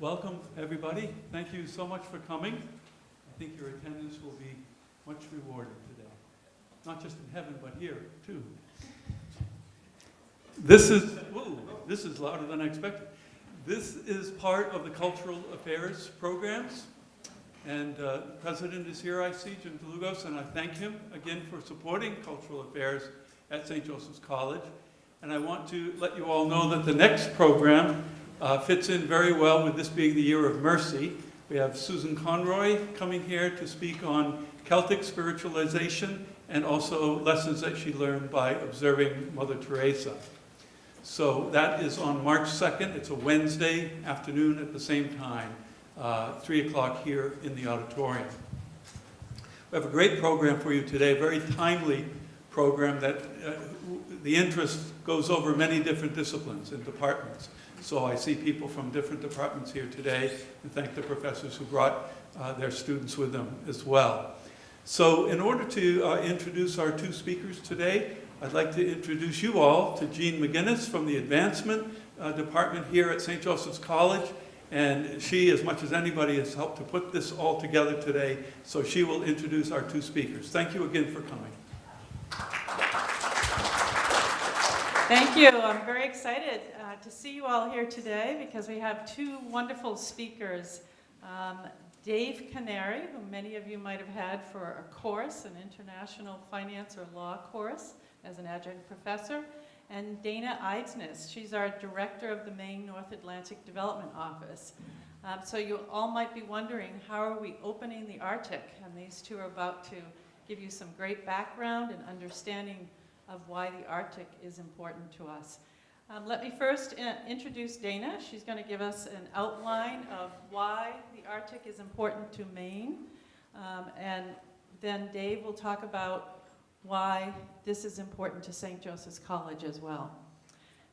Welcome, everybody. Thank you so much for coming. I think your attendance will be much rewarded today. Not just in heaven, but here, too. This is louder than I expected. This is part of the Cultural Affairs programs. And the president is here, I see, Jim DeLugos, and I thank him again for supporting cultural affairs at St. Joseph's College. And I want to let you all know that the next program fits in very well with this being the Year of Mercy. We have Susan Conroy coming here to speak on Celtic spiritualization and also lessons that she learned by observing Mother Teresa. So that is on March 2nd. It's a Wednesday afternoon at the same time, 3 o'clock here in the auditorium. We have a great program for you today, a very timely program that the interest goes over many different disciplines and departments. So I see people from different departments here today, and thank the professors who brought their students with them as well. So in order to introduce our two speakers today, I'd like to introduce you all to Jean McGinnis from the Advancement Department here at St. Joseph's College. And she, as much as anybody, has helped to put this all together today. So she will introduce our two speakers. Thank you again for coming. Thank you. I'm very excited to see you all here today because we have two wonderful speakers. Dave Canarie, who many of you might have had for a course, an international finance or law course as an adjunct professor, and Dana Eidsness. She's our director of the Maine North Atlantic Development Office. So you all might be wondering, how are we opening the Arctic? And these two are about to give you some great background and understanding of why the Arctic is important to us. Let me first introduce Dana. She's going to give us an outline of why the Arctic is important to Maine. And then Dave will talk about why this is important to St. Joseph's College as well.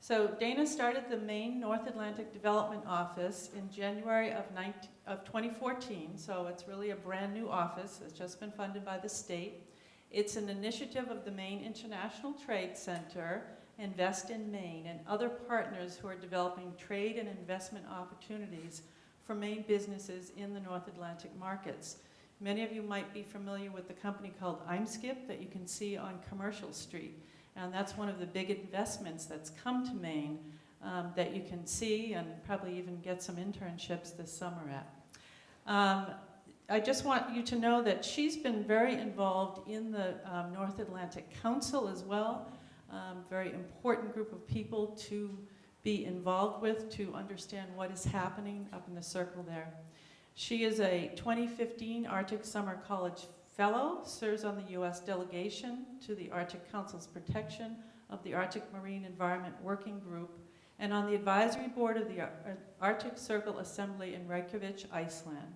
So Dana started the Maine North Atlantic Development Office in January of 2014, so it's really a brand new office. It's just been funded by the state. It's an initiative of the Maine International Trade Center, Invest in Maine, and other partners who are developing trade and investment opportunities for Maine businesses in the North Atlantic markets. Many of you might be familiar with the company called Imskip that you can see on Commercial Street. And that's one of the big investments that's come to Maine that you can see and probably even get some internships this summer at. I just want you to know that she's been very involved in the North Atlantic Council as well. Very important group of people to be involved with to understand what is happening up in the circle there. She is a 2015 Arctic Summer College Fellow, serves on the U.S. delegation to the Arctic Council's protection of the Arctic Marine Environment Working Group, and on the advisory board of the Arctic Circle Assembly in Reykjavík, Iceland.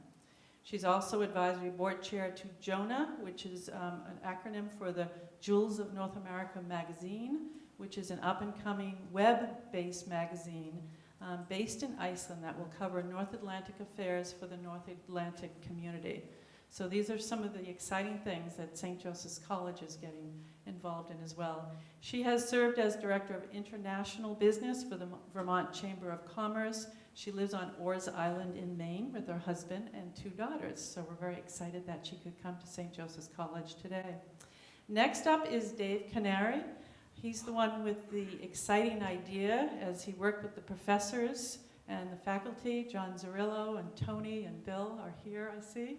She's also advisory board chair to JONA, which is an acronym for the Jewels of North America magazine, which is an up-and-coming web-based magazine based in Iceland that will cover North Atlantic affairs for the North Atlantic community. So these are some of the exciting things that St. Joseph's College is getting involved in as well. She has served as Director of International Business for the Vermont Chamber of Commerce. She lives on Orr's Island in Maine with her husband and two daughters. So we're very excited that she could come to St. Joseph's College today. Next up is Dave Canarie. He's the one with the exciting idea as he worked with the professors and the faculty. John Zarillo and Tony and Bill are here, I see.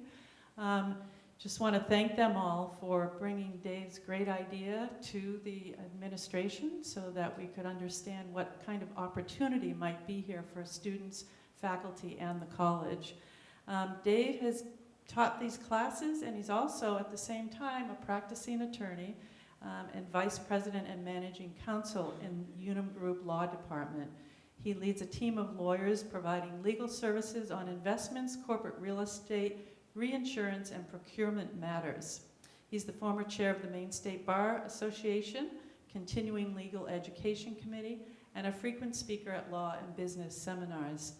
Just want to thank them all for bringing Dave's great idea to the administration so that we could understand what kind of opportunity might be here for students, faculty, and the college. Dave has taught these classes, and he's also, at the same time, a practicing attorney and vice president and managing counsel in Unum Group Law Department. He leads a team of lawyers providing legal services on investments, corporate real estate, reinsurance, and procurement matters. He's the former chair of the Maine State Bar Association, Continuing Legal Education Committee, and a frequent speaker at law and business seminars.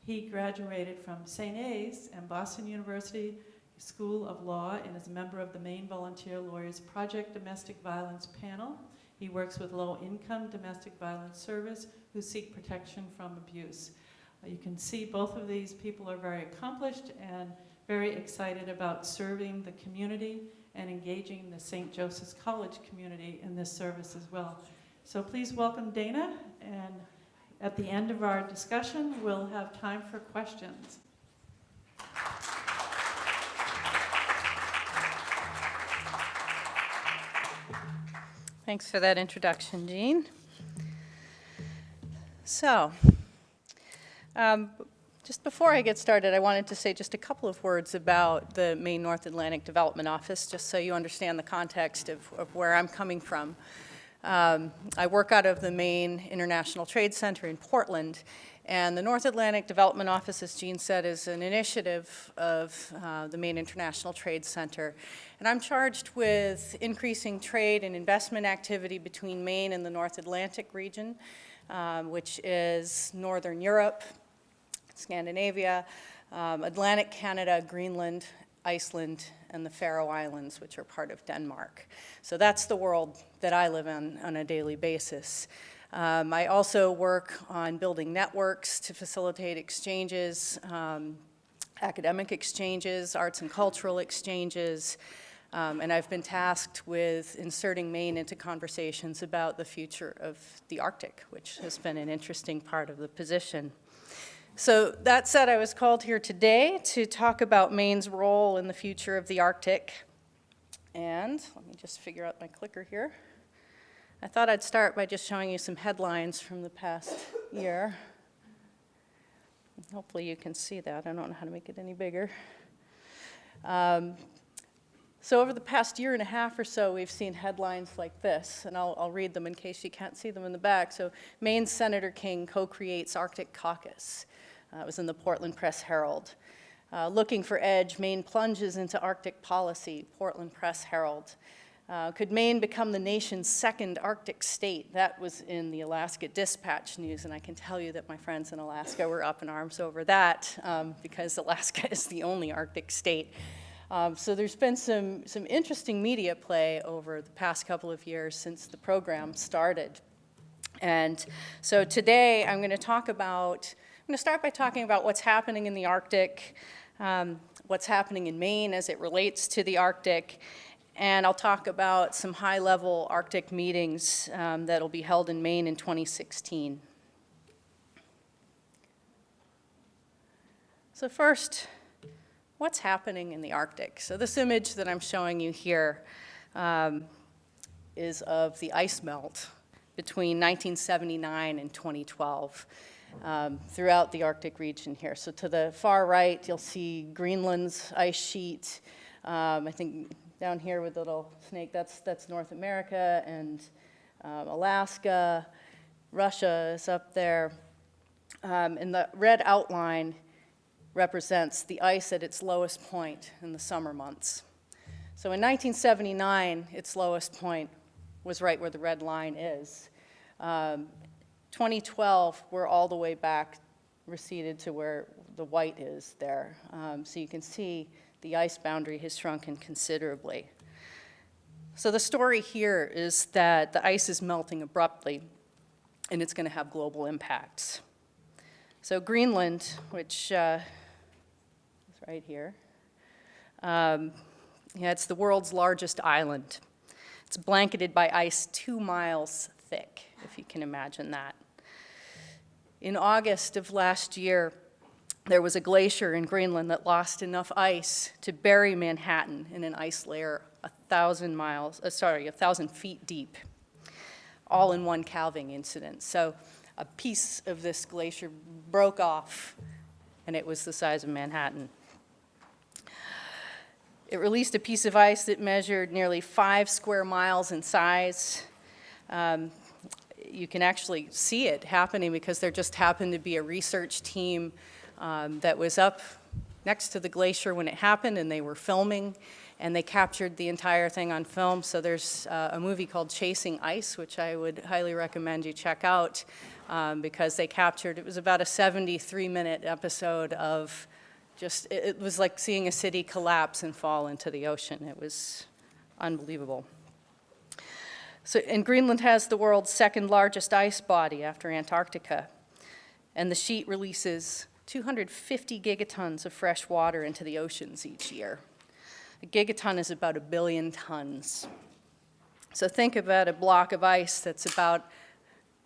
He graduated from St. A's and Boston University School of Law and is a member of the Maine Volunteer Lawyers Project Domestic Violence Panel. He works with low-income domestic violence service who seek protection from abuse. You can see both of these people are very accomplished and very excited about serving the community and engaging the St. Joseph's College community in this service as well. So please welcome Dana, and at the end of our discussion, we'll have time for questions. Thanks for that introduction, Jean. So, just before I get started, I wanted to say just a couple of words about the Maine North Atlantic Development Office, just so you understand the context of where I'm coming from. I work out of the Maine International Trade Center in Portland, and the North Atlantic Development Office, as Jean said, is an initiative of the Maine International Trade Center. And I'm charged with increasing trade and investment activity between Maine and the North Atlantic region, which is Northern Europe, Scandinavia, Atlantic Canada, Greenland, Iceland, and the Faroe Islands, which are part of Denmark. So that's the world that I live in on a daily basis. I also work on building networks to facilitate exchanges, academic exchanges, arts and cultural exchanges, and I've been tasked with inserting Maine into conversations about the future of the Arctic, which has been an interesting part of the position. So that said, I was called here today to talk about Maine's role in the future of the Arctic. And let me just figure out my clicker here. I thought I'd start by just showing you some headlines from the past year. Hopefully you can see that. I don't know how to make it any bigger. So over the past year and a half or so, we've seen headlines like this, and I'll read them in case you can't see them in the back. So Maine Senator King co-creates Arctic caucus. It was in the Portland Press Herald. Looking for edge, Maine plunges into Arctic policy, Portland Press Herald. Could Maine become the nation's second Arctic state? That was in the Alaska Dispatch News, and I can tell you that my friends in Alaska were up in arms over that because Alaska is the only Arctic state. So there's been some interesting media play over the past couple of years since the program started. And so today I'm going to start by talking about what's happening in the Arctic, what's happening in Maine as it relates to the Arctic, and I'll talk about some high-level Arctic meetings that will be held in Maine in 2016. So first, what's happening in the Arctic? So this image that I'm showing you here is of the ice melt between 1979 and 2012 throughout the Arctic region here. So to the far right, you'll see Greenland's ice sheet. I think down here with the little snake, that's North America, and Alaska. Russia is up there. And the red outline represents the ice at its lowest point in the summer months. So in 1979, its lowest point was right where the red line is. 2012, we're all the way back, receded to where the white is there. So you can see the ice boundary has shrunken considerably. So the story here is that the ice is melting abruptly, and it's going to have global impacts. So Greenland, which is right here, it's the world's largest island. It's blanketed by ice 2 miles thick, if you can imagine that. In August of last year, there was a glacier in Greenland that lost enough ice to bury Manhattan in an ice layer 1,000 feet deep, all in one calving incident. So a piece of this glacier broke off, and it was the size of Manhattan. It released a piece of ice that measured nearly 5 square miles in size. You can actually see it happening because there just happened to be a research team that was up next to the glacier when it happened, and they were filming, and they captured the entire thing on film. So there's a movie called Chasing Ice, which I would highly recommend you check out because they captured, it was about a 73-minute episode of just, it was like seeing a city collapse and fall into the ocean. It was unbelievable. So, and Greenland has the world's second largest ice body after Antarctica. And the sheet releases 250 gigatons of fresh water into the oceans each year. A gigaton is about 1 billion tons. So think about a block of ice that's about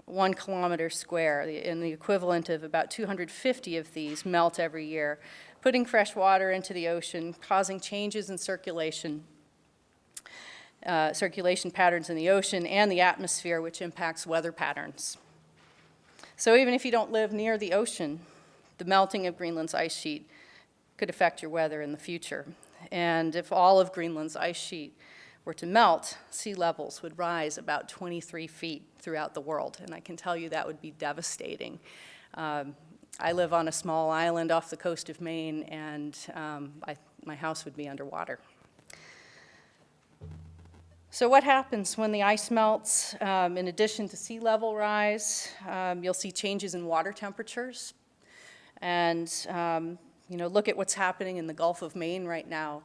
1 kilometer square, and the equivalent of about 250 of these melt every year, putting fresh water into the ocean, causing changes in circulation patterns in the ocean and the atmosphere, which impacts weather patterns. So even if you don't live near the ocean, the melting of Greenland's ice sheet could affect your weather in the future. And if all of Greenland's ice sheet were to melt, sea levels would rise about 23 feet throughout the world. And I can tell you that would be devastating. I live on a small island off the coast of Maine, and my house would be underwater. So what happens when the ice melts? In addition to sea level rise, you'll see changes in water temperatures. And look at what's happening in the Gulf of Maine right now.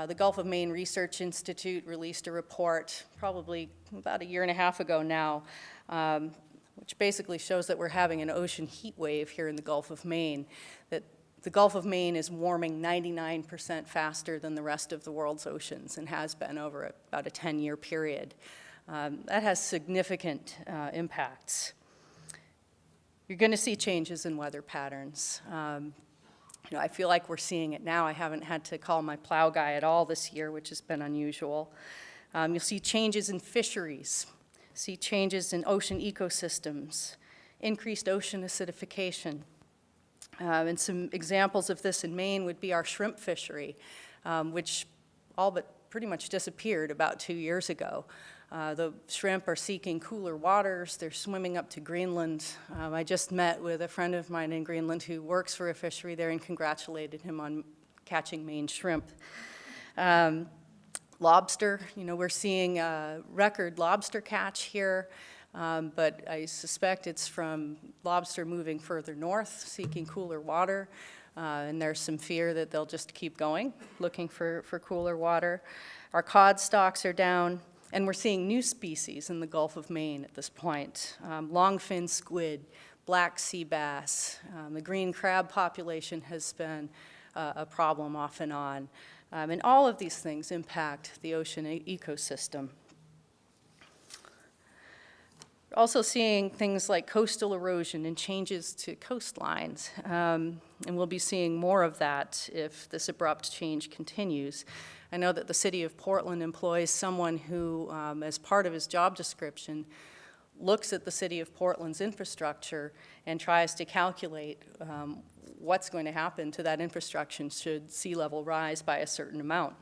The Gulf of Maine Research Institute released a report probably about 1.5 years ago now, which basically shows that we're having an ocean heat wave here in the Gulf of Maine, that the Gulf of Maine is warming 99% faster than the rest of the world's oceans and has been over about a 10-year period. That has significant impacts. You're going to see changes in weather patterns. I feel like we're seeing it now. I haven't had to call my plow guy at all this year, which has been unusual. You'll see changes in fisheries, see changes in ocean ecosystems, increased ocean acidification. And some examples of this in Maine would be our shrimp fishery, which all but pretty much disappeared about 2 years ago. The shrimp are seeking cooler waters. They're swimming up to Greenland. I just met with a friend of mine in Greenland who works for a fishery there and congratulated him on catching Maine shrimp. Lobster, we're seeing a record lobster catch here. But I suspect it's from lobster moving further north, seeking cooler water, and there's some fear that they'll just keep going, looking for cooler water. Our cod stocks are down, and we're seeing new species in the Gulf of Maine at this point. Longfin squid, black sea bass, the green crab population has been a problem off and on. And all of these things impact the ocean ecosystem. We're also seeing things like coastal erosion and changes to coastlines, and we'll be seeing more of that if this abrupt change continues. I know that the city of Portland employs someone who, as part of his job description, looks at the city of Portland's infrastructure and tries to calculate what's going to happen to that infrastructure should sea level rise by a certain amount,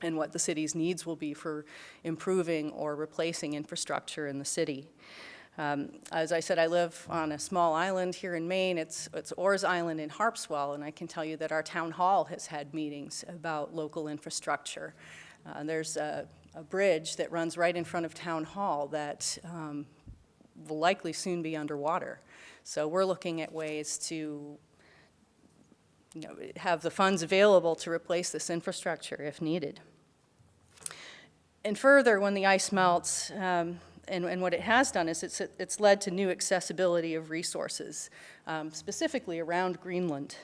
and what the city's needs will be for improving or replacing infrastructure in the city. As I said, I live on a small island here in Maine. It's Orr's Island in Harpswell, and I can tell you that our town hall has had meetings about local infrastructure. There's a bridge that runs right in front of town hall that will likely soon be underwater. So we're looking at ways to have the funds available to replace this infrastructure if needed. And further, when the ice melts, and what it has done is it's led to new accessibility of resources, specifically around Greenland.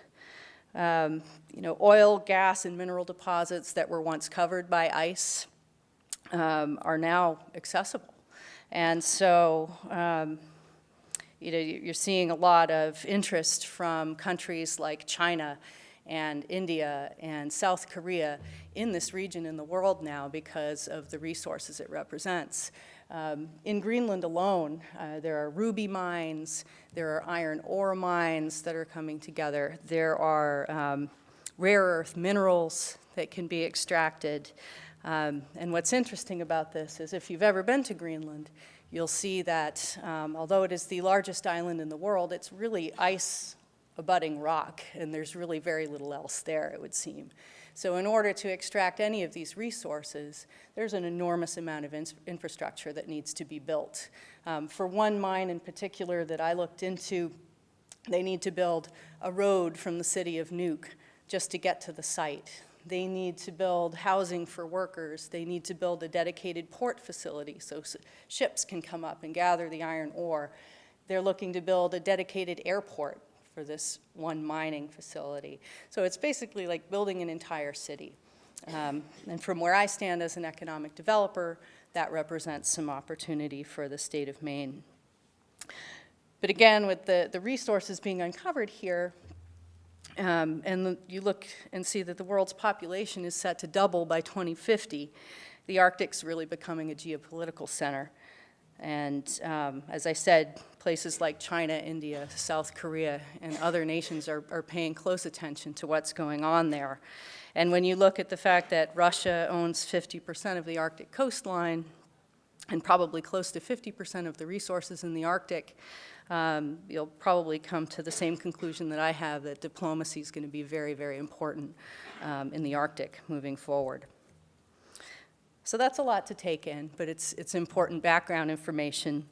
Oil, gas, and mineral deposits that were once covered by ice are now accessible. And so you're seeing a lot of interest from countries like China and India and South Korea in this region in the world now because of the resources it represents. In Greenland alone, there are ruby mines, there are iron ore mines that are coming together, there are rare earth minerals that can be extracted. And what's interesting about this is if you've ever been to Greenland, you'll see that although it is the largest island in the world, it's really ice-abutting rock, and there's really very little else there, it would seem. So in order to extract any of these resources, there's an enormous amount of infrastructure that needs to be built. For one mine in particular that I looked into, they need to build a road from the city of Nuuk just to get to the site. They need to build housing for workers. They need to build a dedicated port facility so ships can come up and gather the iron ore. they're looking to build a dedicated airport for this one mining facility. So it's basically like building an entire city. And from where I stand as an economic developer, that represents some opportunity for the state of Maine. But again, with the resources being uncovered here, you look and see that the world's population is set to double by 2050, the Arctic's really becoming a geopolitical center. And as I said, places like China, India, South Korea, and other nations are paying close attention to what's going on there. And when you look at the fact that Russia owns 50% of the Arctic coastline and probably close to 50% of the resources in the Arctic, you'll probably come to the same conclusion that I have, that diplomacy is going to be very, very important in the Arctic moving forward. So that's a lot to take in, but it's important background information.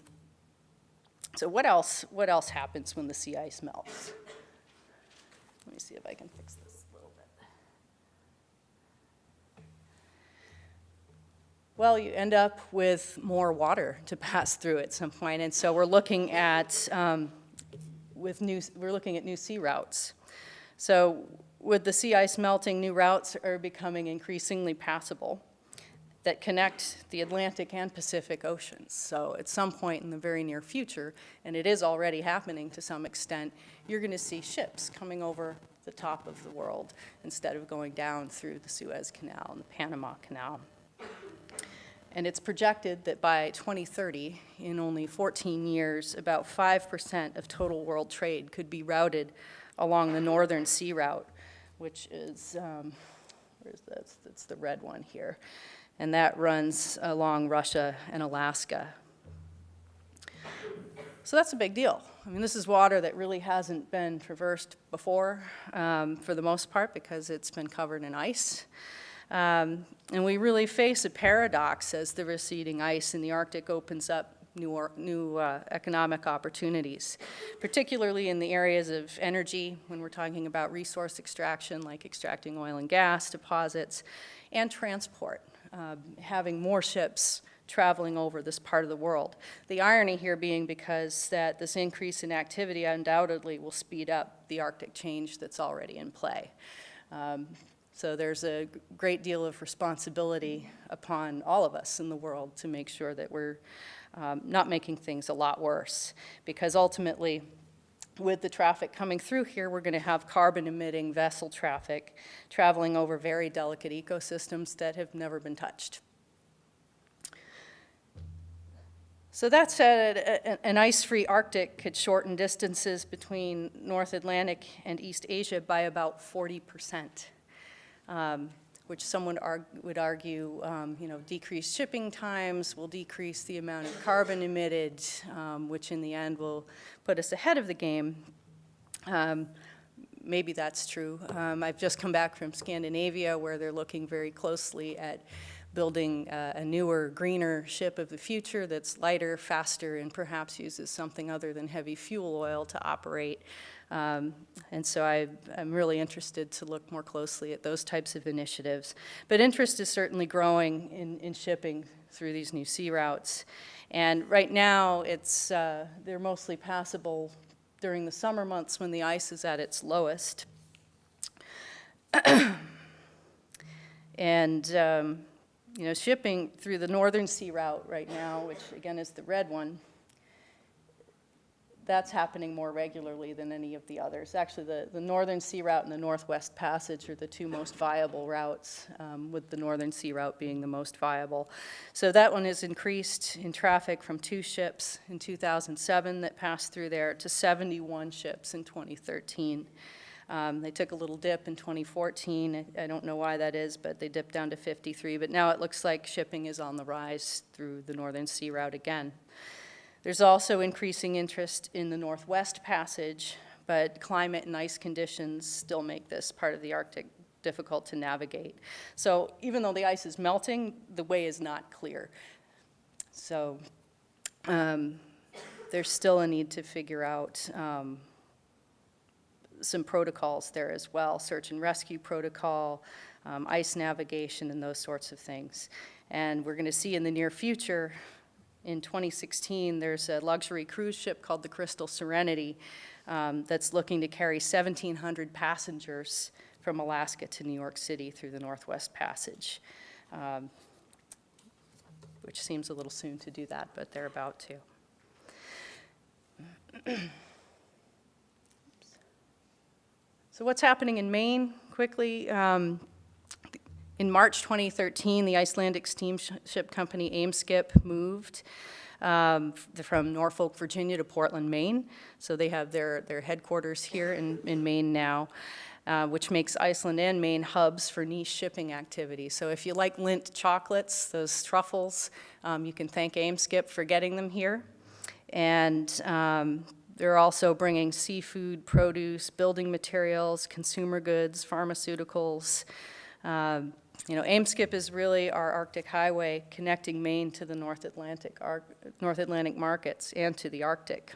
So what else happens when the sea ice melts? Let me see if I can fix this a little bit. Well, you end up with more water to pass through at some point, and so we're looking at new sea routes. So with the sea ice melting, new routes are becoming increasingly passable that connect the Atlantic and Pacific Oceans. So at some point in the very near future, and it is already happening to some extent, you're going to see ships coming over the top of the world instead of going down through the Suez Canal and the Panama Canal. And it's projected that by 2030, in only 14 years, about 5% of total world trade could be routed along the northern sea route, which is, where's this? That's the red one here. And that runs along Russia and Alaska. So that's a big deal. I mean, this is water that really hasn't been traversed before, for the most part, because it's been covered in ice. And we really face a paradox as the receding ice in the Arctic opens up new economic opportunities, particularly in the areas of energy, when we're talking about resource extraction, like extracting oil and gas deposits, and transport. Having more ships traveling over this part of the world. The irony here being because that this increase in activity undoubtedly will speed up the Arctic change that's already in play. So there's a great deal of responsibility upon all of us in the world to make sure that we're not making things a lot worse, because ultimately, with the traffic coming through here, we're going to have carbon-emitting vessel traffic traveling over very delicate ecosystems that have never been touched. So that said, an ice-free Arctic could shorten distances between North Atlantic and East Asia by about 40%, which someone would argue, decreased shipping times will decrease the amount of carbon emitted, which in the end will put us ahead of the game. Maybe that's true. I've just come back from Scandinavia, where they're looking very closely at building a newer, greener ship of the future that's lighter, faster, and perhaps uses something other than heavy fuel oil to operate. And so I'm really interested to look more closely at those types of initiatives. But interest is certainly growing in shipping through these new sea routes. And right now, they're mostly passable during the summer months when the ice is at its lowest. And shipping through the northern sea route right now, which again is the red one, that's happening more regularly than any of the others. Actually, the northern sea route and the Northwest Passage are the two most viable routes, with the northern sea route being the most viable. So that one has increased in traffic from 2 ships in 2007 that passed through there to 71 ships in 2013. They took a little dip in 2014. I don't know why that is, but they dipped down to 53. But now it looks like shipping is on the rise through the northern sea route again. There's also increasing interest in the Northwest Passage, but climate and ice conditions still make this part of the Arctic difficult to navigate. So even though the ice is melting, the way is not clear. So there's still a need to figure out some protocols there as well, search and rescue protocol, ice navigation, and those sorts of things. And we're going to see in the near future in 2016, there's a luxury cruise ship called the Crystal Serenity that's looking to carry 1,700 passengers from Alaska to New York City through the Northwest Passage, which seems a little soon to do that, but they're about to. So what's happening in Maine, quickly? In March 2013, the Icelandic steamship company Eimskip moved from Norfolk, Virginia to Portland, Maine. So they have their headquarters here in Maine now, which makes Iceland and Maine hubs for niche shipping activities. So if you like Lindt chocolates, those truffles, you can thank Eimskip for getting them here. And they're also bringing seafood, produce, building materials, consumer goods, pharmaceuticals. Eimskip is really our Arctic highway connecting Maine to the North Atlantic markets and to the Arctic.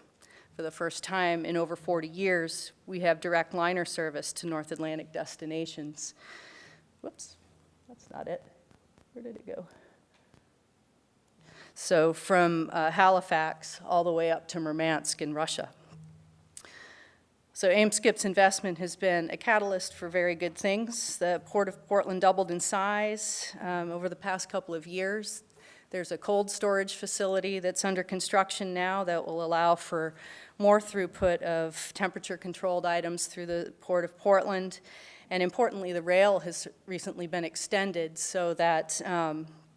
For the first time in over 40 years, we have direct liner service to North Atlantic destinations. Whoops, that's not it. Where did it go? So from Halifax all the way up to Murmansk in Russia. So Eimskip's investment has been a catalyst for very good things. The Port of Portland doubled in size over the past couple of years. There's a cold storage facility that's under construction now that will allow for more throughput of temperature-controlled items through the Port of Portland. And importantly, the rail has recently been extended so that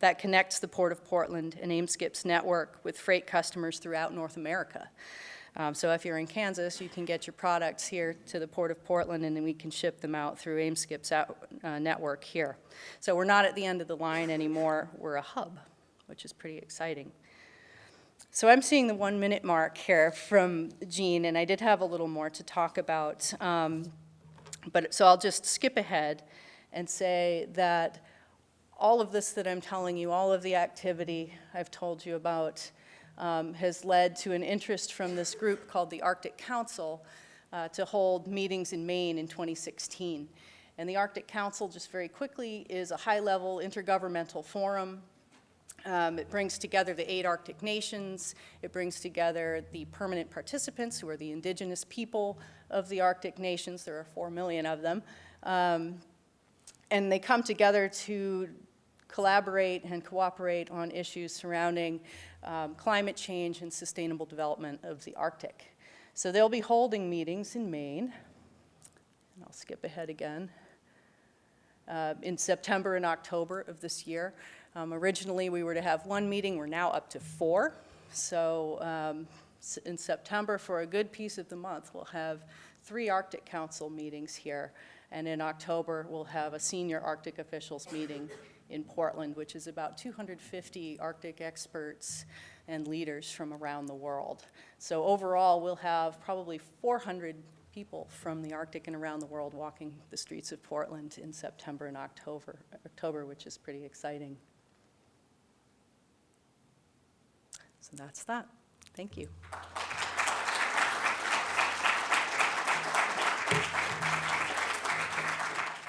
that connects the Port of Portland and Eimskip's network with freight customers throughout North America. So if you're in Kansas, you can get your products here to the Port of Portland, and then we can ship them out through Eimskip's network here. So we're not at the end of the line anymore. We're a hub, which is pretty exciting. So I'm seeing the 1 minute mark here from Jean, and I did have a little more to talk about. So I'll just skip ahead and say that all of this that I'm telling you, all of the activity I've told you about, has led to an interest from this group called the Arctic Council to hold meetings in Maine in 2016. And the Arctic Council, just very quickly, is a high-level intergovernmental forum. It brings together the 8 Arctic nations. It brings together the permanent participants, who are the indigenous people of the Arctic nations. There are 4 million of them. And they come together to collaborate and cooperate on issues surrounding climate change and sustainable development of the Arctic. So they'll be holding meetings in Maine, and I'll skip ahead again, in September and October of this year. Originally, we were to have 1 meeting. We're now up to 4. So in September, for a good piece of the month, we'll have 3 Arctic Council meetings here. And in October, we'll have a senior Arctic officials meeting in Portland, which is about 250 Arctic experts and leaders from around the world. So overall, we'll have probably 400 people from the Arctic and around the world walking the streets of Portland in September and October, which is pretty exciting. So that's that. Thank you.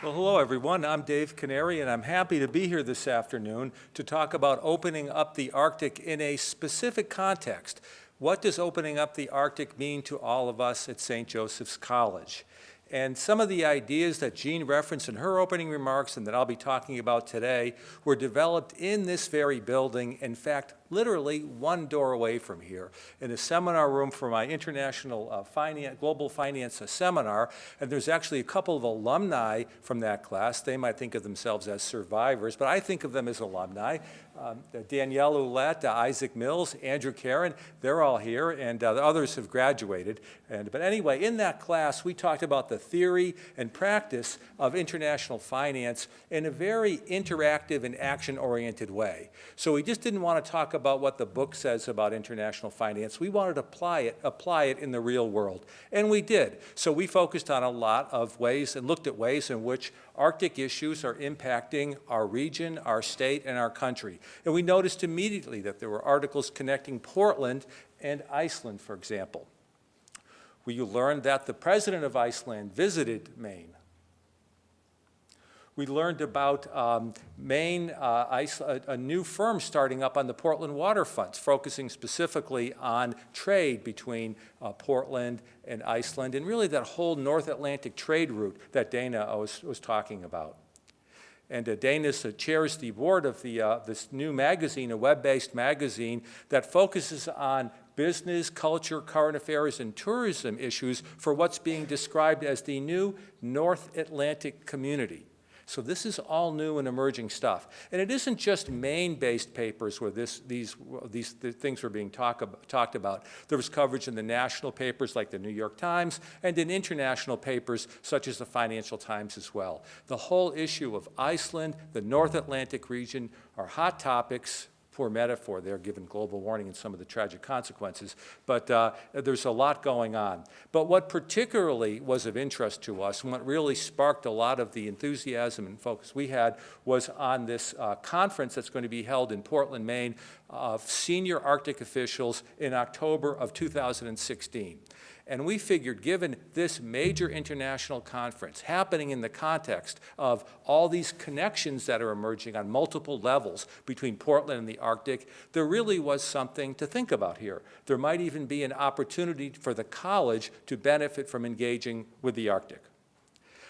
Well, hello, everyone. I'm Dave Canarie, and I'm happy to be here this afternoon to talk about opening up the Arctic in a specific context. What does opening up the Arctic mean to all of us at St. Joseph's College? And some of the ideas that Jean referenced in her opening remarks and that I'll be talking about today were developed in this very building, in fact, literally 1 door away from here, in a seminar room for my International Global Finance seminar. And there's actually a couple of alumni from that class. They might think of themselves as survivors, but I think of them as alumni. Danielle Ouellette, Isaac Mills, Andrew Karen, they're all here, and the others have graduated. But anyway, in that class, we talked about the theory and practice of international finance in a very interactive and action-oriented way. So we just didn't want to talk about what the book says about international finance. We wanted to apply it in the real world, and we did. So we focused on a lot of ways and looked at ways in which Arctic issues are impacting our region, our state, and our country. And we noticed immediately that there were articles connecting Portland and Iceland, for example. We learned that the president of Iceland visited Maine. We learned about Maine, a new firm starting up on the Portland waterfronts, focusing specifically on trade between Portland and Iceland, and really that whole North Atlantic trade route that Dana was talking about. And Dana chairs the board of this new magazine, a web-based magazine that focuses on business, culture, current affairs, and tourism issues for what's being described as the new North Atlantic community. So this is all new and emerging stuff. And it isn't just Maine-based papers where these things were being talked about. There was coverage in the national papers like the New York Times and in international papers such as the Financial Times as well. The whole issue of Iceland, the North Atlantic region, are hot topics. Poor metaphor there, given global warming and some of the tragic consequences, but there's a lot going on. But what particularly was of interest to us, and what really sparked a lot of the enthusiasm and focus we had, was on this conference that's going to be held in Portland, Maine, of senior Arctic officials in October of 2016. And we figured, given this major international conference happening in the context of all these connections that are emerging on multiple levels between Portland and the Arctic, there really was something to think about here. There might even be an opportunity for the college to benefit from engaging with the Arctic.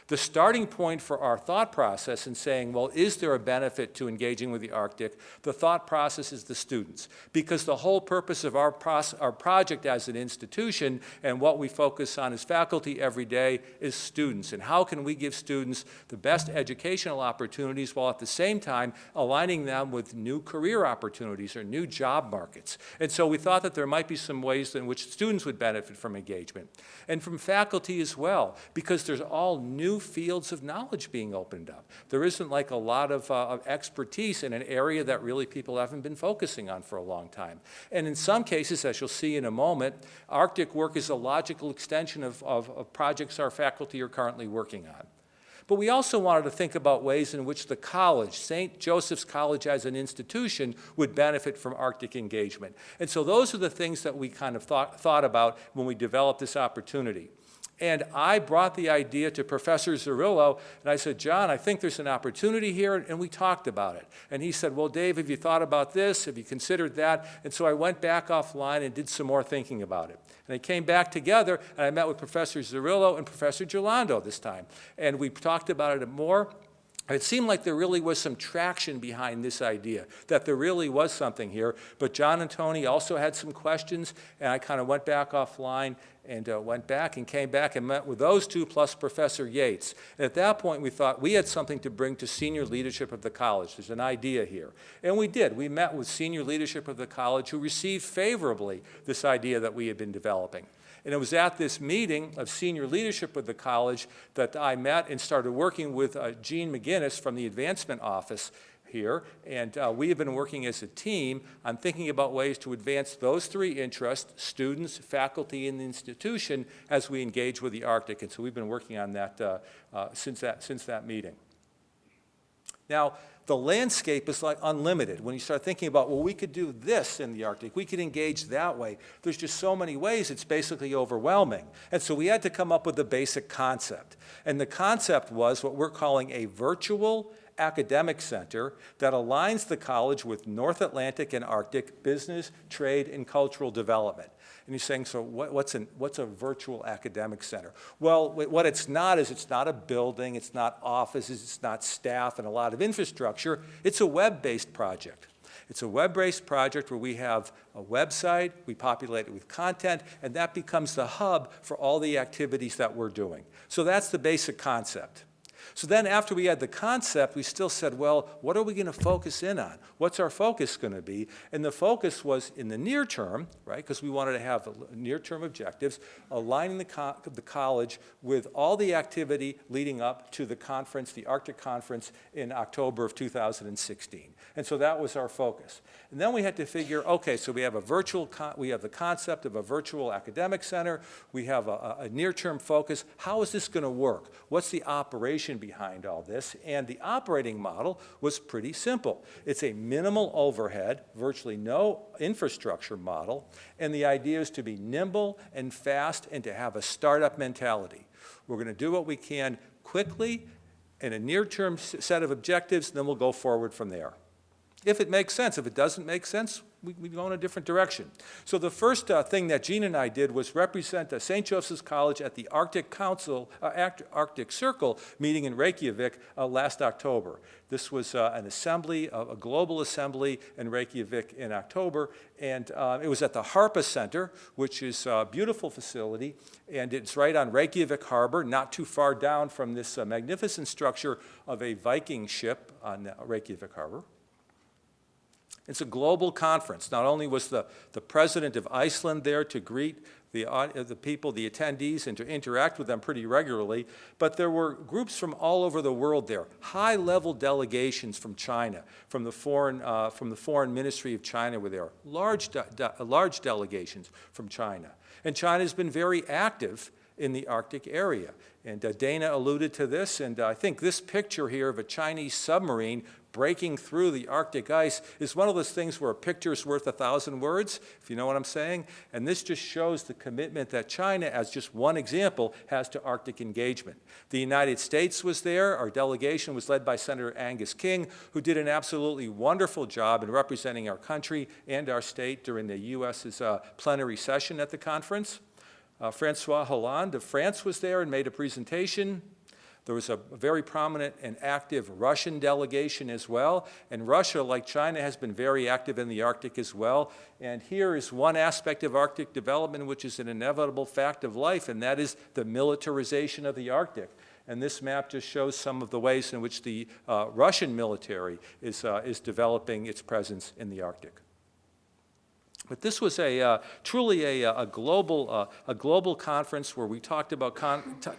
The starting point for our thought process in saying, well, is there a benefit to engaging with the Arctic? The thought process is the students, because the whole purpose of our project as an institution and what we focus on as faculty every day is students. And how can we give students the best educational opportunities while at the same time aligning them with new career opportunities or new job markets? And so we thought that there might be some ways in which students would benefit from engagement. And from faculty as well, because there's all new fields of knowledge being opened up. There isn't like a lot of expertise in an area that really people haven't been focusing on for a long time. And in some cases, as you'll see in a moment, Arctic work is a logical extension of projects our faculty are currently working on. But we also wanted to think about ways in which the college, St. Joseph's College as an institution, would benefit from Arctic engagement. And so those are the things that we kind of thought about when we developed this opportunity. And I brought the idea to Professor Zerillo, and I said, John, I think there's an opportunity here, and we talked about it. And he said, well, Dave, have you thought about this? Have you considered that? And so I went back offline and did some more thinking about it. And I came back together, and I met with Professor Zerillo and Professor Gelando this time. And we talked about it more. It seemed like there really was some traction behind this idea, that there really was something here. But John and Tony also had some questions, and I kind of went back offline and went back and came back and met with those two plus Professor Yates. And at that point, we thought we had something to bring to senior leadership of the college. There's an idea here. And we did. We met with senior leadership of the college who received favorably this idea that we had been developing. And it was at this meeting of senior leadership of the college that I met and started working with Jean McGinnis from the advancement office here. And we have been working as a team on thinking about ways to advance those three interests, students, faculty, and the institution, as we engage with the Arctic. And so we've been working on that since that meeting. Now, the landscape is like unlimited. When you start thinking about, well, we could do this in the Arctic, we could engage that way. There's just so many ways, it's basically overwhelming. And so we had to come up with a basic concept. And the concept was what we're calling a virtual academic center that aligns the college with North Atlantic and Arctic business, trade, and cultural development. And you're saying, so what's a virtual academic center? Well, what it's not is it's not a building, it's not offices, it's not staff and a lot of infrastructure. It's a web-based project. It's a web-based project where we have a website, we populate it with content, and that becomes the hub for all the activities that we're doing. So that's the basic concept. So then after we had the concept, we still said, well, what are we going to focus in on? What's our focus going to be? And the focus was in the near term, right, because we wanted to have near-term objectives, aligning the college with all the activity leading up to the conference, the Arctic Conference in October of 2016. And so that was our focus. And then we had to figure, okay, so we have we have the concept of a virtual academic center. We have a near-term focus. How is this going to work? What's the operation behind all this? And the operating model was pretty simple. It's a minimal overhead, virtually no infrastructure model. And the idea is to be nimble and fast and to have a startup mentality. We're going to do what we can quickly, and a near-term set of objectives, and then we'll go forward from there. If it makes sense. If it doesn't make sense, we go in a different direction. So the first thing that Jean and I did was represent St. Joseph's College at the Arctic Circle meeting in Reykjavík last October. This was an assembly, a global assembly in Reykjavík in October, and it was at the Harpist Center, which is a beautiful facility, and it's right on Reykjavík Harbor, not too far down from this magnificent structure of a Viking ship on Reykjavík Harbor. It's a global conference. Not only was the president of Iceland there to greet the people, the attendees, and to interact with them pretty regularly, but there were groups from all over the world there, high-level delegations from China, from the foreign ministry of China were there, large delegations from China. And China's been very active in the Arctic area. And Dana alluded to this, and I think this picture here of a Chinese submarine breaking through the Arctic ice is one of those things where a picture's worth 1,000 words, if you know what I'm saying. And this just shows the commitment that China, as just one example, has to Arctic engagement. The United States was there. Our delegation was led by Senator Angus King, who did an absolutely wonderful job in representing our country and our state during the U.S.'s plenary session at the conference. François Hollande of France was there and made a presentation. There was a very prominent and active Russian delegation as well. And Russia, like China, has been very active in the Arctic as well. And here is one aspect of Arctic development, which is an inevitable fact of life, and that is the militarization of the Arctic. And this map just shows some of the ways in which the Russian military is developing its presence in the Arctic. But this was truly a global conference where we talked about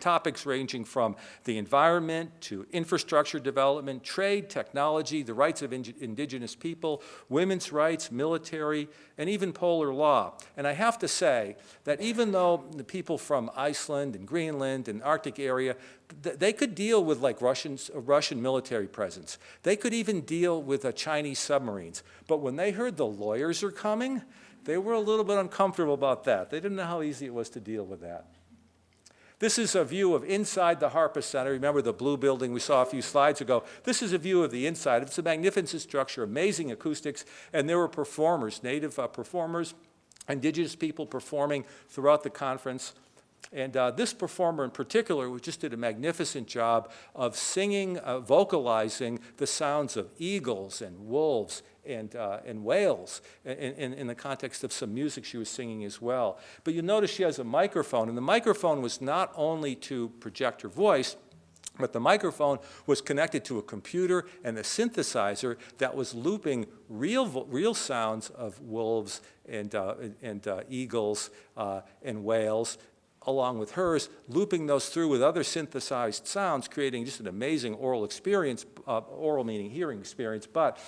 topics ranging from the environment to infrastructure development, trade, technology, the rights of indigenous people, women's rights, military, and even polar law. And I have to say that even though the people from Iceland and Greenland and Arctic area, they could deal with like Russian military presence. They could even deal with Chinese submarines. But when they heard the lawyers are coming, they were a little bit uncomfortable about that. They didn't know how easy it was to deal with that. This is a view of inside the Harpist Center. Remember the blue building we saw a few slides ago? This is a view of the inside. It's a magnificent structure, amazing acoustics, and there were performers, native performers, indigenous people performing throughout the conference. And this performer in particular just did a magnificent job of singing, vocalizing the sounds of eagles and wolves and whales in the context of some music she was singing as well. But you notice she has a microphone, and the microphone was not only to project her voice, but the microphone was connected to a computer and a synthesizer that was looping real sounds of wolves and eagles and whales, along with hers, looping those through with other synthesized sounds, creating just an amazing oral experience, oral meaning hearing experience. But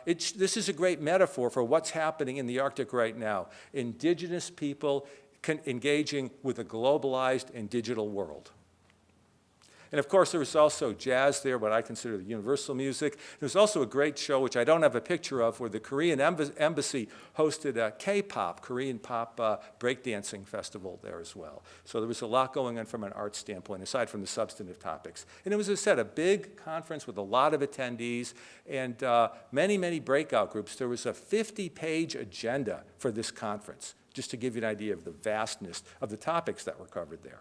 this is a great metaphor for what's happening in the Arctic right now. Indigenous people engaging with a globalized and digital world. And of course, there was also jazz there, what I consider the universal music. There's also a great show, which I don't have a picture of, where the Korean embassy hosted a K-pop, Korean pop breakdancing festival there as well. So there was a lot going on from an art standpoint, aside from the substantive topics. And it was, as I said, a big conference with a lot of attendees and many breakout groups. There was a 50-page agenda for this conference, just to give you an idea of the vastness of the topics that were covered there.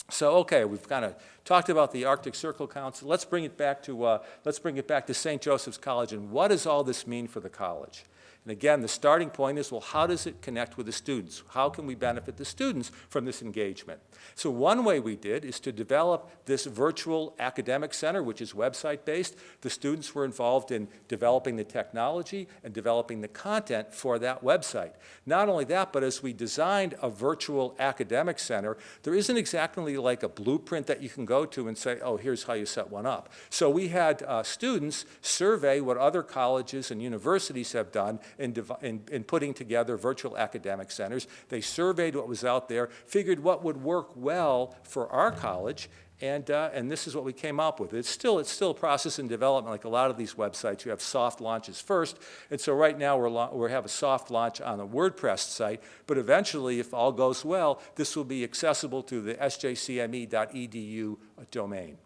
So, okay, we've kind of talked about the Arctic Circle Council. Let's bring it back to St. Joseph's College, and what does all this mean for the college? And again, the starting point is, well, how does it connect with the students? How can we benefit the students from this engagement? So one way we did is to develop this virtual academic center, which is website-based. The students were involved in developing the technology and developing the content for that website. Not only that, but as we designed a virtual academic center, there isn't exactly like a blueprint that you can go to and say, oh, here's how you set one up. So we had students survey what other colleges and universities have done in putting together virtual academic centers. They surveyed what was out there, figured what would work well for our college, and this is what we came up with. It's still a process in development. Like a lot of these websites, you have soft launches first, and so right now we have a soft launch on the WordPress site, but eventually, if all goes well, this will be accessible to the sjcme.edu domain.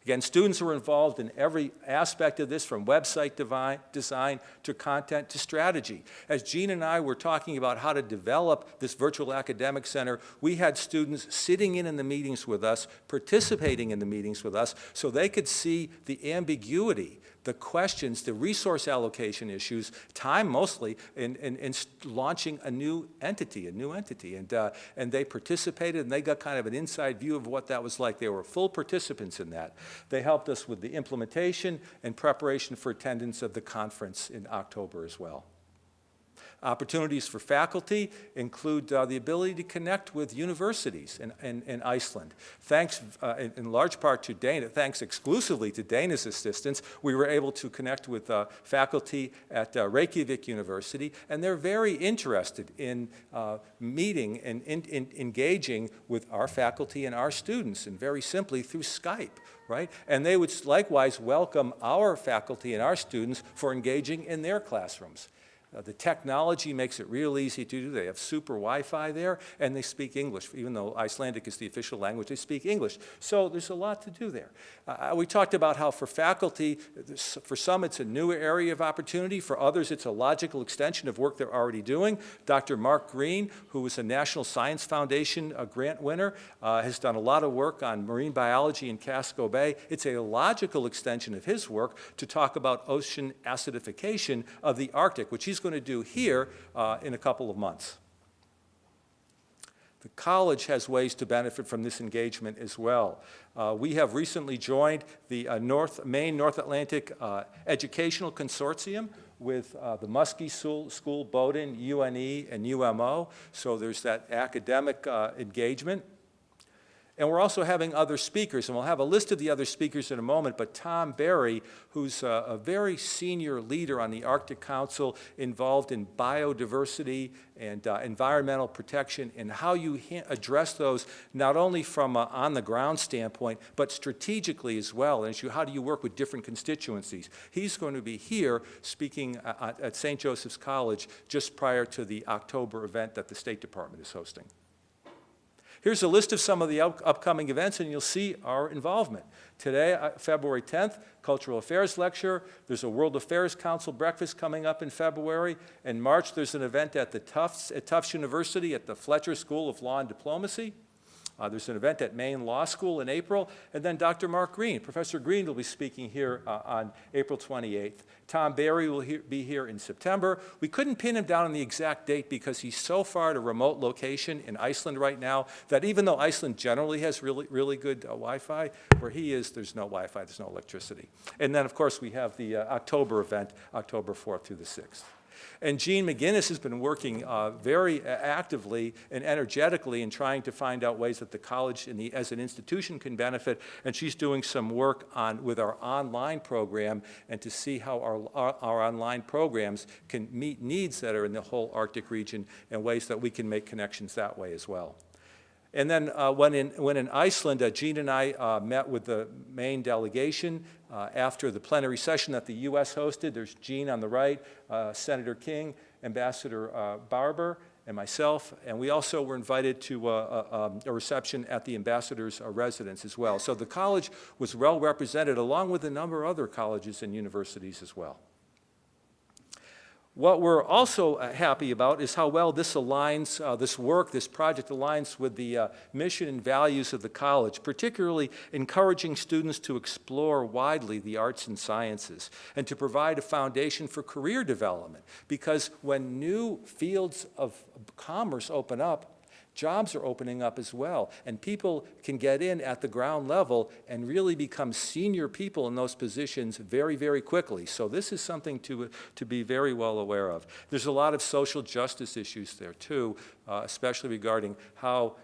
Again, students were involved in every aspect of this, from website design to content to strategy. As Jean and I were talking about how to develop this virtual academic center, we had students sitting in the meetings with us, participating in the meetings with us, so they could see the ambiguity, the questions, the resource allocation issues, time mostly, in launching a new entity. And they participated, and they got kind of an inside view of what that was like. They were full participants in that. They helped us with the implementation and preparation for attendance of the conference in October as well. Opportunities for faculty include the ability to connect with universities in Iceland. Thanks in large part to Dana, thanks exclusively to Dana's assistance, we were able to connect with faculty at Reykjavík University, and they're very interested in meeting and engaging with our faculty and our students, and very simply through Skype. Right? And they would likewise welcome our faculty and our students for engaging in their classrooms. The technology makes it real easy to do. They have super Wi-Fi there, and they speak English. Even though Icelandic is the official language, they speak English. So there's a lot to do there. We talked about how for faculty, for some it's a new area of opportunity. For others, it's a logical extension of work they're already doing. Dr. Mark Green, who is a National Science Foundation grant winner, has done a lot of work on marine biology in Casco Bay. It's a logical extension of his work to talk about ocean acidification of the Arctic, which he's going to do here in a couple of months. The college has ways to benefit from this engagement as well. We have recently joined the Maine North Atlantic Educational Consortium with the Muskie School, Bowdoin, UNE, and UMO. So there's that academic engagement. And we're also having other speakers, and we'll have a list of the other speakers in a moment, but Tom Barry, who's a very senior leader on the Arctic Council, involved in biodiversity and environmental protection, and how you address those not only from an on-the-ground standpoint, but strategically as well, and how do you work with different constituencies. He's going to be here speaking at St. Joseph's College just prior to the October event that the State Department is hosting. Here's a list of some of the upcoming events, and you'll see our involvement. Today, February 10th, Cultural Affairs Lecture. There's a World Affairs Council breakfast coming up in February. In March, there's an event at Tufts University at the Fletcher School of Law and Diplomacy. There's an event at Maine Law School in April, and then Dr. Mark Green, Professor Green, will be speaking here on April 28th. Tom Barry will be here in September. We couldn't pin him down on the exact date because he's so far at a remote location in Iceland right now that even though Iceland generally has really good Wi-Fi, where he is, there's no Wi-Fi, there's no electricity. And then, of course, we have the October event, October 4th through the 6th. And Jean McGinnis has been working very actively and energetically in trying to find out ways that the college as an institution can benefit, and she's doing some work with our online program and to see how our online programs can meet needs that are in the whole Arctic region and ways that we can make connections that way as well. And then when in Iceland, Jean and I met with the Maine delegation after the plenary session that the U.S. hosted. There's Jean on the right, Senator King, Ambassador Barber, and myself. And we also were invited to a reception at the ambassador's residence as well. So the college was well represented, along with a number of other colleges and universities as well. What we're also happy about is how well this aligns, this project aligns with the mission and values of the college, particularly encouraging students to explore widely the arts and sciences and to provide a foundation for career development. Because when new fields of commerce open up, jobs are opening up as well, and people can get in at the ground level and really become senior people in those positions very, very quickly. So this is something to be very well aware of. There's a lot of social justice issues there too, especially regarding how,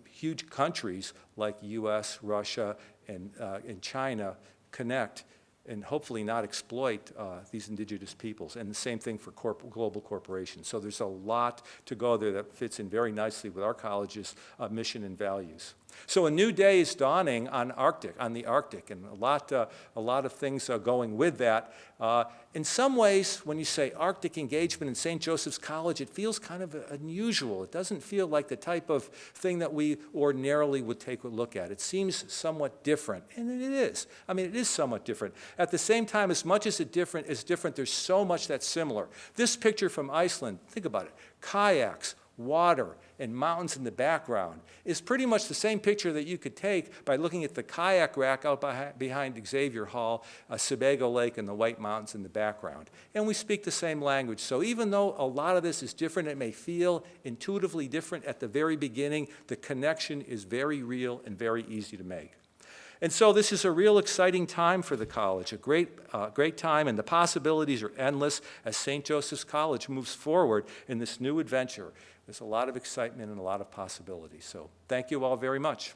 huge countries like U.S., Russia, and China connect and hopefully not exploit these indigenous peoples. And the same thing for global corporations. So there's a lot to go there that fits in very nicely with our college's mission and values. So a new day is dawning on the Arctic, and a lot of things are going with that. In some ways, when you say Arctic engagement in St. Joseph's College, it feels kind of unusual. It doesn't feel like the type of thing that we ordinarily would take a look at. It seems somewhat different, and it is. I mean, it is somewhat different. At the same time, as much as it is different, there's so much that's similar. This picture from Iceland, think about it, kayaks, water, and mountains in the background is pretty much the same picture that you could take by looking at the kayak rack out behind Xavier Hall, Sebago Lake, and the White Mountains in the background. And we speak the same language. So even though a lot of this is different, it may feel intuitively different at the very beginning, the connection is very real and very easy to make. And so this is a real exciting time for the college, a great time, and the possibilities are endless as St. Joseph's College moves forward in this new adventure. There's a lot of excitement and a lot of possibilities. So thank you all very much.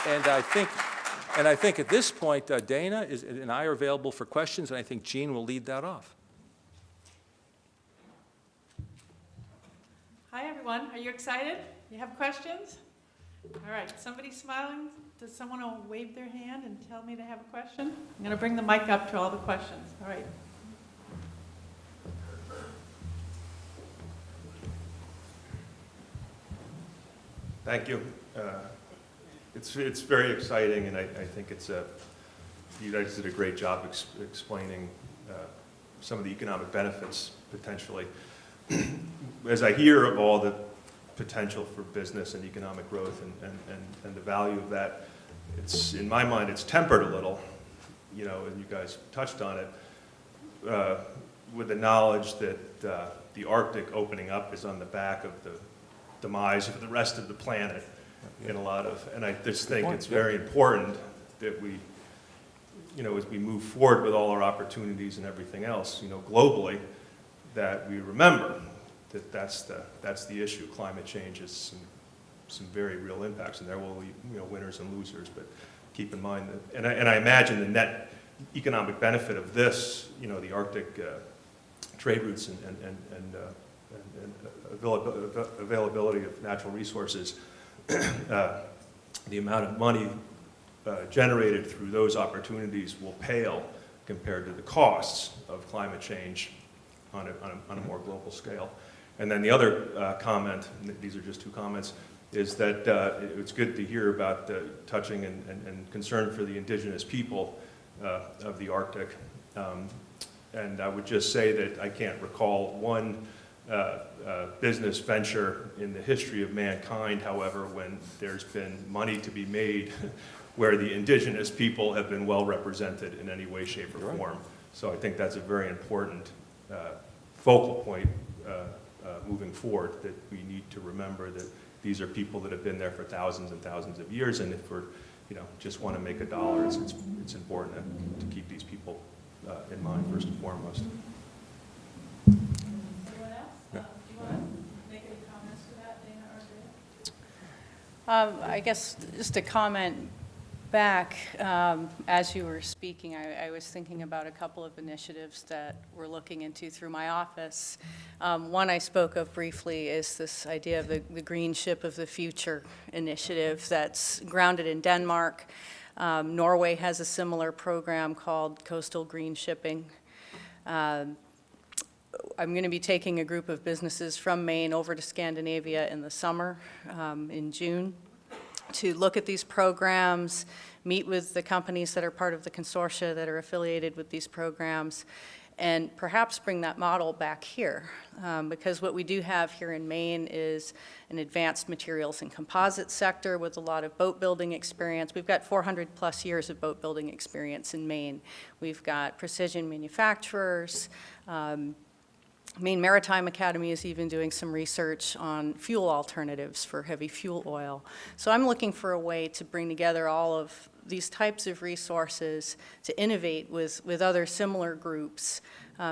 And I think at this point, Dana and I are available for questions, and I think Jean will lead that off. Hi, everyone. Are you excited? You have questions? All right. Somebody's smiling. Does someone want to wave their hand and tell me they have a question? I'm going to bring the mic up to all the questions. All right. Thank you. It's very exciting, and I think you guys did a great job explaining some of the economic benefits potentially. As I hear of all the potential for business and economic growth and the value of that, it's, in my mind, it's tempered a little, you know, and you guys touched on it, with the knowledge that the Arctic opening up is on the back of the demise of the rest of the planet in a lot of, and I just think it's very important that we, you know, as we move forward with all our opportunities and everything else, you know, globally, that we remember that that's the issue. Climate change has some very real impacts, and there will be, you know, winners and losers. But keep in mind that, and I imagine the net economic benefit of this, you know, the Arctic trade routes and availability of natural resources, the amount of money generated through those opportunities will pale compared to the costs of climate change on a more global scale. And then the other comment, and these are just two comments, is that it's good to hear about the touching and concern for the indigenous people of the Arctic. And I would just say that I can't recall one business venture in the history of mankind, however, when there's been money to be made where the indigenous people have been well represented in any way, shape, or form. So I think that's a very important focal point moving forward, that we need to remember that these are people that have been there for thousands and thousands of years, and if we're, you know, just want to make a dollar, it's important to keep these people in mind first and foremost. Anyone else? Do you want to make any comments to that, Dana or Dave? I guess just a comment back, as you were speaking, I was thinking about a couple of initiatives that we're looking into through my office. One I spoke of briefly is this idea of the Green Ship of the Future initiative that's grounded in Denmark. Norway has a similar program called Coastal Green Shipping. I'm going to be taking a group of businesses from Maine over to Scandinavia in the summer, in June, to look at these programs, meet with the companies that are part of the consortia that are affiliated with these programs, and perhaps bring that model back here. Because what we do have here in Maine is an advanced materials and composites sector with a lot of boat building experience. We've got 400 plus years of boat building experience in Maine. We've got precision manufacturers. Maine Maritime Academy is even doing some research on fuel alternatives for heavy fuel oil. So I'm looking for a way to bring together all of these types of resources to innovate with other similar groups.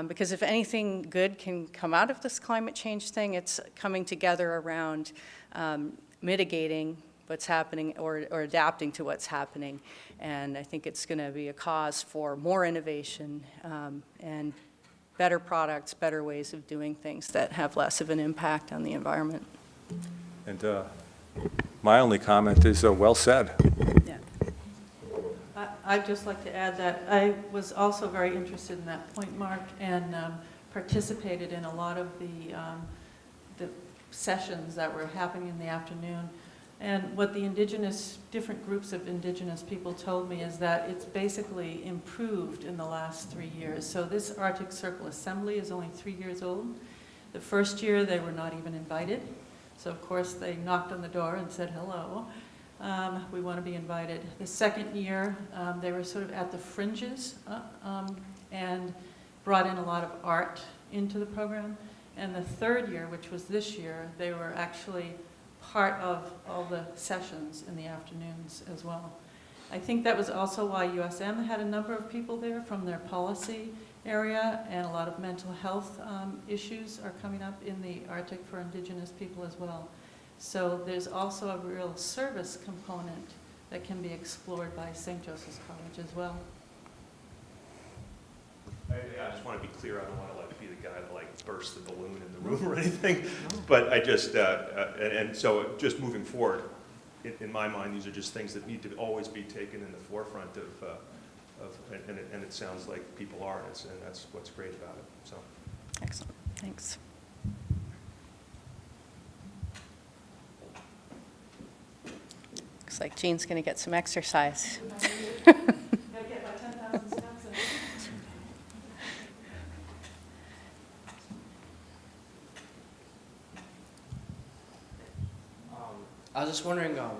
Because if anything good can come out of this climate change thing, it's coming together around mitigating what's happening or adapting to what's happening. And I think it's going to be a cause for more innovation and better products, better ways of doing things that have less of an impact on the environment. And my only comment is, well said. Yeah. I'd just like to add that I was also very interested in that point, Mark, and participated in a lot of the sessions that were happening in the afternoon. And what the different groups of indigenous people told me is that it's basically improved in the last 3 years. So this Arctic Circle Assembly is only 3 years old. The first year they were not even invited. So of course they knocked on the door and said, hello, we want to be invited. The second year they were sort of at the fringes and brought in a lot of art into the program. And the third year, which was this year, they were actually part of all the sessions in the afternoons as well. I think that was also why USM had a number of people there from their policy area, and a lot of mental health issues are coming up in the Arctic for indigenous people as well. So there's also a real service component that can be explored by St. Joseph's College as well. I just want to be clear, I don't want to be the guy that bursts the balloon in the room or anything, but I just, and so just moving forward, in my mind, these are just things that need to always be taken in the forefront and it sounds like people are, and that's what's great about it, so. Excellent, thanks. Looks like Jean's going to get some exercise. Gotta get my 10,000 steps in. I was just wondering, I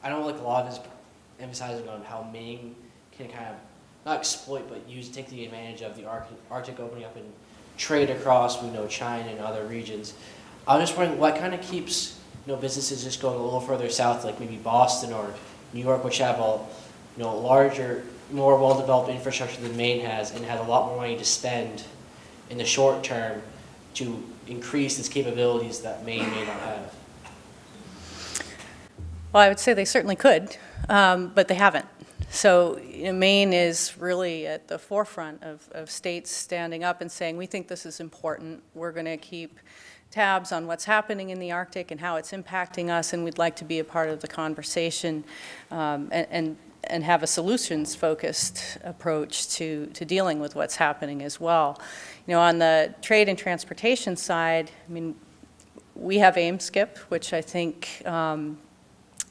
know a lot of this emphasizing on how Maine can kind of not exploit, but take the advantage of the Arctic opening up and trade across, China and other regions. I was just wondering what kind of keeps businesses just going a little further south, like maybe Boston or New York, which have a larger, more well-developed infrastructure than Maine has, and have a lot more money to spend in the short term to increase its capabilities that Maine may not have. Well, I would say they certainly could, but they haven't. So Maine is really at the forefront of states standing up and saying, we think this is important. We're going to keep tabs on what's happening in the Arctic and how it's impacting us, and we'd like to be a part of the conversation and have a solutions-focused approach to dealing with what's happening as well. On the trade and transportation side, we have AIM-SCIP, which I think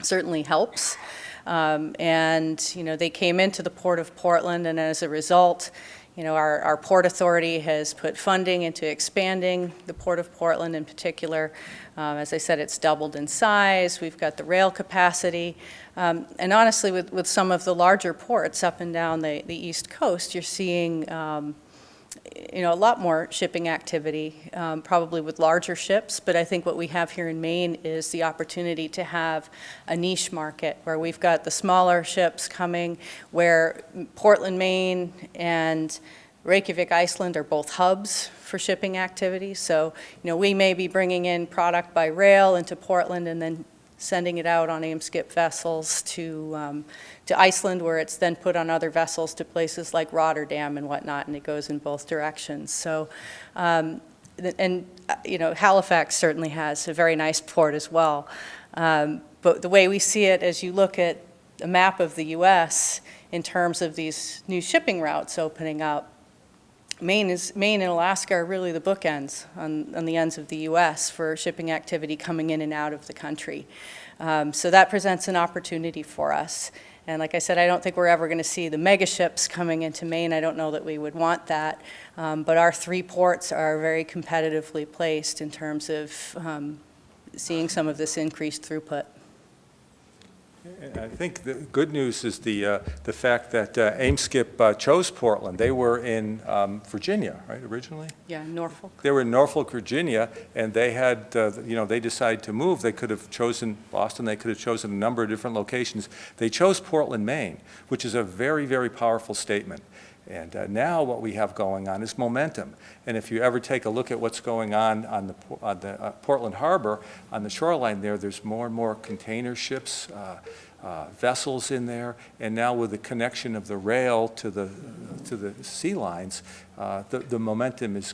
certainly helps. And they came into the Port of Portland, and as a result, our Port Authority has put funding into expanding the Port of Portland in particular. As I said, it's doubled in size. We've got the rail capacity. And honestly, with some of the larger ports up and down the East Coast, you're seeing a lot more shipping activity, probably with larger ships, but I think what we have here in Maine is the opportunity to have a niche market where we've got the smaller ships coming, where Portland, Maine and Reykjavík, Iceland are both hubs for shipping activity. So, we may be bringing in product by rail into Portland and then sending it out on AIM-SCIP vessels to Iceland, where it's then put on other vessels to places like Rotterdam and whatnot, and it goes in both directions. So, Halifax certainly has a very nice port as well. But the way we see it, as you look at a map of the U.S. in terms of these new shipping routes opening up, Maine and Alaska are really the bookends on the ends of the U.S. for shipping activity coming in and out of the country. So that presents an opportunity for us. And like I said, I don't think we're ever going to see the mega ships coming into Maine. I don't know that we would want that. But our 3 ports are very competitively placed in terms of seeing some of this increased throughput. I think the good news is the fact that AIM-SCIP chose Portland. They were in Virginia, right, originally? Yeah, Norfolk. They were in Norfolk, Virginia, and they had, they decided to move. They could have chosen Boston. They could have chosen a number of different locations. They chose Portland, Maine, which is a very, very powerful statement. And now what we have going on is momentum. And if you ever take a look at what's going on the Portland Harbor, on the shoreline there, there's more and more container ships, vessels in there, and now with the connection of the rail to the sea lines, the momentum is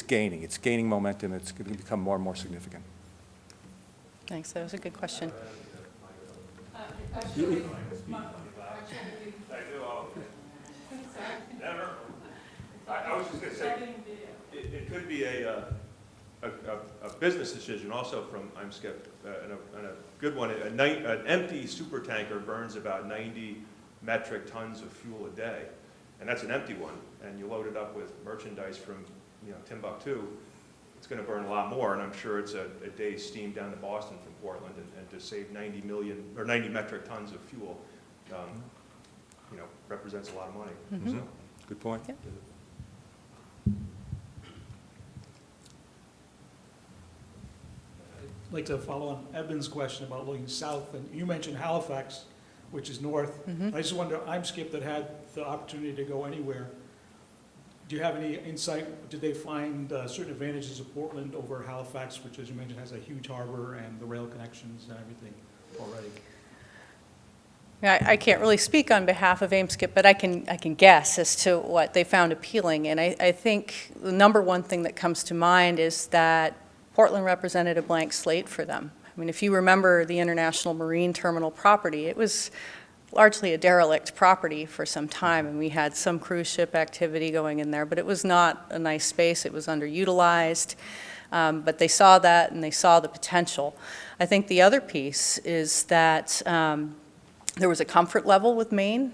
gaining. It's gaining momentum. It's going to become more and more significant. Thanks, that was a good question. I was just going to say, it could be a business decision also from IMSCIP, and a good one. An empty supertanker burns about 90 metric tons of fuel a day, and that's an empty one. And you load it up with merchandise from Timbuktu, it's going to burn a lot more. And I'm sure it's a day's steam down to Boston from Portland, and to save 90 metric tons of fuel, represents a lot of money. Mm-hmm. So. Good point. Yep. I'd like to follow on Eben's question about looking south, and you mentioned Halifax, which is north. Mhm. I just wonder, IMSCIP that had the opportunity to go anywhere, do you have any insight? Did they find certain advantages of Portland over Halifax, which, as you mentioned, has a huge harbor and the rail connections and everything already? Yeah, I can't really speak on behalf of AIMSCIP, but I can guess as to what they found appealing. And I think the number one thing that comes to mind is that Portland represented a blank slate for them. I mean, if you remember the International Marine Terminal property, it was largely a derelict property for some time, and we had some cruise ship activity going in there, but it was not a nice space. It was underutilized. But they saw that, and they saw the potential. I think the other piece is that there was a comfort level with Maine.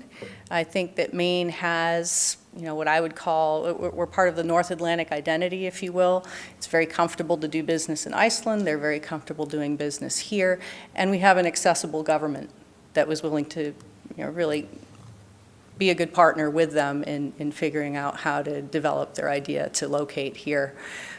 I think that Maine has, what I would call, we're part of the North Atlantic identity, if you will. It's very comfortable to do business in Iceland. They're very comfortable doing business here. And we have an accessible government that was willing to, really be a good partner with them in figuring out how to develop their idea to locate here.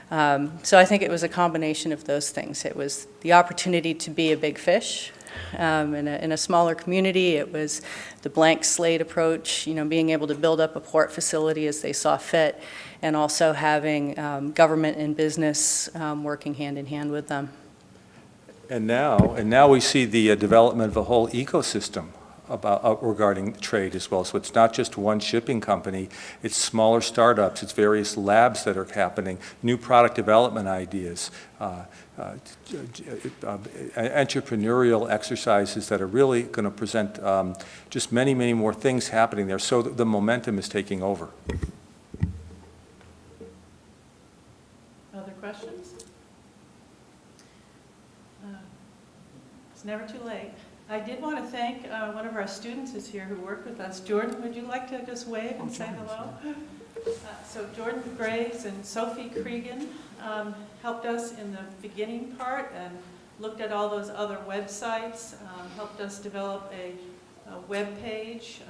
So I think it was a combination of those things. It was the opportunity to be a big fish. In a smaller community, it was the blank slate approach, being able to build up a port facility as they saw fit, and also having government and business working hand in hand with them. And now we see the development of a whole ecosystem regarding trade as well. So it's not just one shipping company, it's smaller startups, it's various labs that are happening, new product development ideas, entrepreneurial exercises that are really going to present just many, many more things happening there. So the momentum is taking over. Other questions? It's never too late. I did want to thank one of our students is here who worked with us. Jordan, would you like to just wave and say hello? So Jordan Graves and Sophie Cregan helped us in the beginning part and looked at all those other websites, helped us develop a web page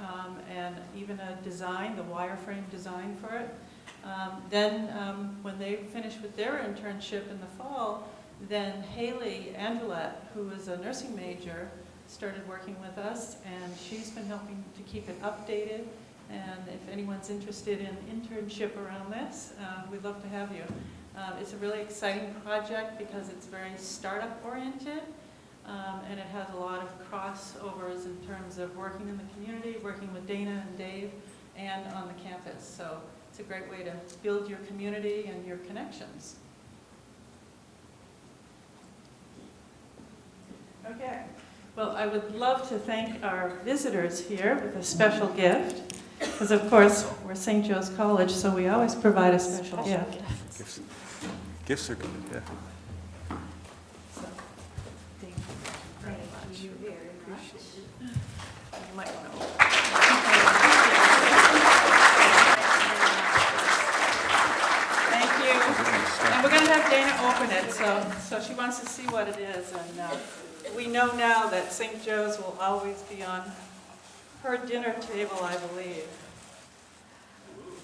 and even a design, the wireframe design for it. Then when they finished with their internship in the fall, then Haley Androulet, who is a nursing major, started working with us, and she's been helping to keep it updated. And if anyone's interested in internship around this, we'd love to have you. It's a really exciting project because it's very startup oriented, and it has a lot of crossovers in terms of working in the community, working with Dana and Dave, and on the campus. So it's a great way to build your community and your connections. Okay. Well, I would love to thank our visitors here with a special gift, because of course we're St. Joe's College, so we always provide a special gift. Gifts are good, yeah. So, thank you very much. You might want to. Thank you. And we're going to have Dana open it, so she wants to see what it is, and. We know now that St. Joe's will always be on her dinner table, I believe.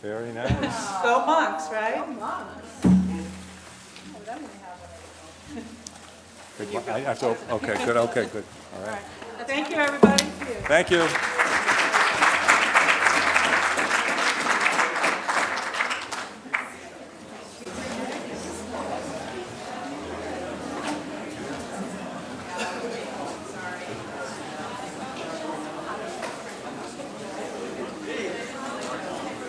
Very nice. Go Monks, right? I have to, okay, good, all right. Thank you, everybody. Thank you.